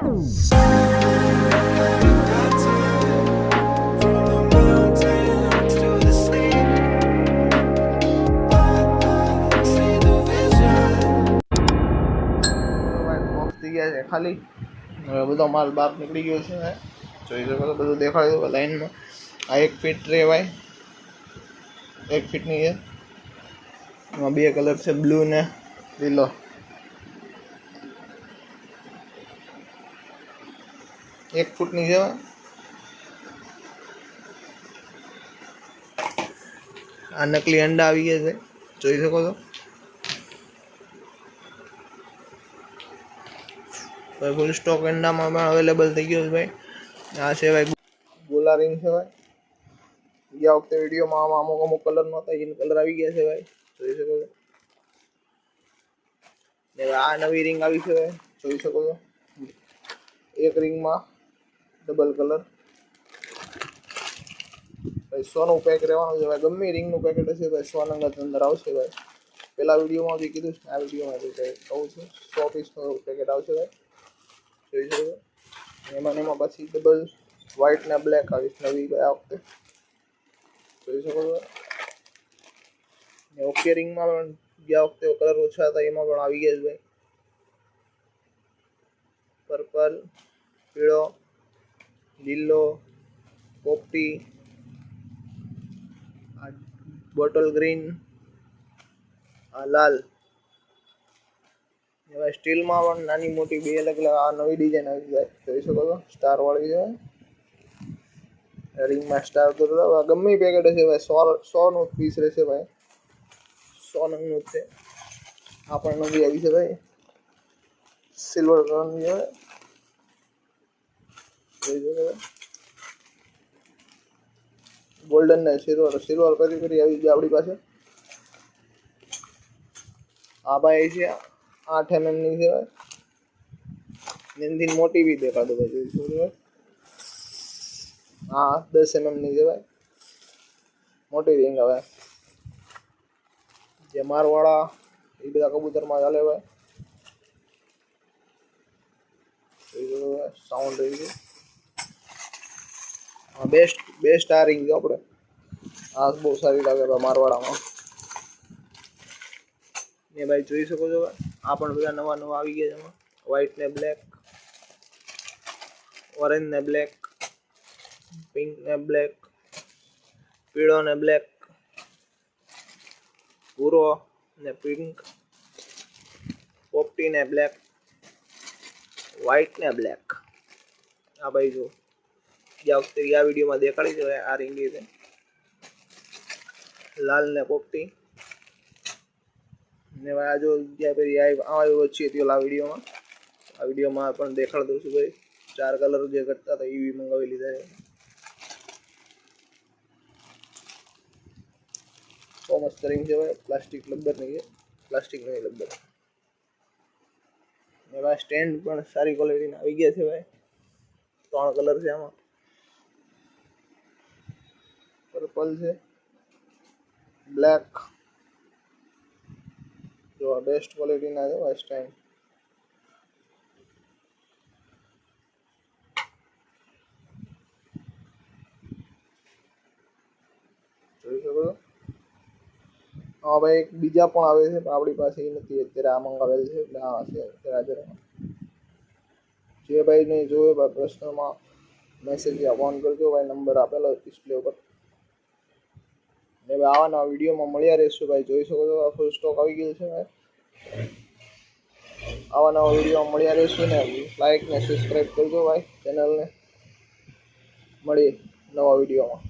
ગયા છે ખાલી. હવે બધો માલ બહાર નીકળી ગયો છે. જોઈ શકો છો બધું દેખાડ્યું લાઈનમાં. આ 1 ફીટ ટ્રે ભાઈ, 1 ફીટની છે. એમાં 2 કલર છે, બ્લુ ને લીલો. એક ફૂટની છે. આ નકલી અંડા આવી ગયા છે, જોઈ શકો છો. ભાઈ ફૂલ સ્ટોક અંડામાં પણ અવેલેબલ થઈ ગયો છે ભાઈ. આ છે ભાઈ ગોલા રિંગ છે ભાઈ. ગયા વખતે વિડીયોમાં આમાં અમુક કલર નહોતા, એ કલર આવી ગયા છે ભાઈ, જોઈ શકો છો. આ નવી રિંગ આવી છે ભાઈ, જોઈ શકો છો. એક રિંગમાં ડબલ કલર ભાઈ. 100 નું પેક રહેવાનું છે ભાઈ. ગમે રિંગનું પેકેટ હશે ભાઈ 100 નંગ અંદર આવશે ભાઈ. પેલા વિડીયોમાં બી કીધું છે, આ વિડીયોમાં બી કહું છું, 100 પીસનું પેકેટ આવશે ભાઈ, જોઈ શકો. એમાં પછી ડબલ વ્હાઇટ ને બ્લેક આવી નવી ભાઈ આ વખતે, જોઈ શકો છો. ઓકે રિંગમાં પણ ગયા વખતે કલર ઓછા હતા, એમાં પણ આવી ગયા છે ભાઈ. પર્પલ, પીળો, લીલો, પોપટી, બોટલ ગ્રીન, આ લાલ. એવા સ્ટીલમાં પણ નાની મોટી 2 અલગ અલગ આ નવી ડિઝાઇન આવી જાય, જોઈ શકો છો. સ્ટાર વાળી છે રિંગમાં, સ્ટાર તો ગમે પેકેટ હશે ભાઈ. 100 નું પીસ રહેશે ભાઈ, 100 નંગનું છે. આ પણ નવી આવી છે ભાઈ, સિલ્વર કલરની છે, જોઈ શકો. ગોલ્ડન ને સિલ્વર કરી આવી ગઈ આપણી પાસે. આ ભાઈ છે 8 mm ની છે ભાઈ. એનાથી મોટી બી દેખાડો ભાઈ, જોઈ શકો ભાઈ. હા 10 mm ની છે ભાઈ, મોટી રિંગ હવે. જે મારવાળા એ બધા કબૂતરમાં ચાલે ભાઈ, સાઉન્ડ રહી છે. હા બેસ્ટ આ રિંગ છે આપણે. આ બહુ સારી લાગે ભાઈ મારવાડામાં ને ભાઈ, જોઈ શકો છો ભાઈ. આ પણ બધા નવા આવી ગયા છે એમાં. વ્હાઇટ ને બ્લેક, ઓરેન્જ ને બ્લેક, પિંક ને બ્લેક, પીળો ને બ્લેક, ભૂરો ને પિંક, પોપટી ને બ્લેક, વ્હાઇટ ને બ્લેક. આ ભાઈ જો ગયા વખતે આ વિડીયોમાં દેખાડી છે આ રિંગ છે. લાલ ને પોપટી ને ભાઈ. આ જો જ્યાં પેલી આવ્યો છે આ વિડીયોમાં પણ દેખાડી દઉં છું ભાઈ. 4 કલર જે ઘટતા હતા એ મંગાવી લીધા છે. બહુ મસ્ત રિંગ છે ભાઈ. પ્લાસ્ટિક લબ્બર નહીં છે, પ્લાસ્ટિક નહીં લબ્બર. ને ભાઈ સ્ટેન્ડ પણ સારી ક્વોલિટીના આવી ગયા છે ભાઈ. 3 કલર છે આમાં. પર્પલ છે, બ્લેક. જો આ બેસ્ટ ક્વોલિટીના છે ભાઈ સ્ટેન્ડ. જોઈ શકો છો. હા ભાઈ બીજા પણ આવે છે, પણ આપણી પાસે એ નથી અત્યારે. આ મંગાવેલ છે એટલે આ છે અત્યારે. જે ભાઈ નહીં જોવે ભાઈ પ્રશ્નમાં મેસેજ ફોન કરજો ભાઈ, નંબર આપેલો ડિસ્પ્લે ઉપર. ને ભાઈ આવા નવા વિડીયોમાં મળ્યા રહેશું ભાઈ, જોઈ શકો છો. આ ફૂલ સ્ટોક આવી ગયું છે ભાઈ. આવા નવા વિડીયોમાં મળ્યા રહેશું ને લાઈક ને સબસ્ક્રાઈબ કરજો ભાઈ ચેનલને. મળીએ નવા વિડીયોમાં.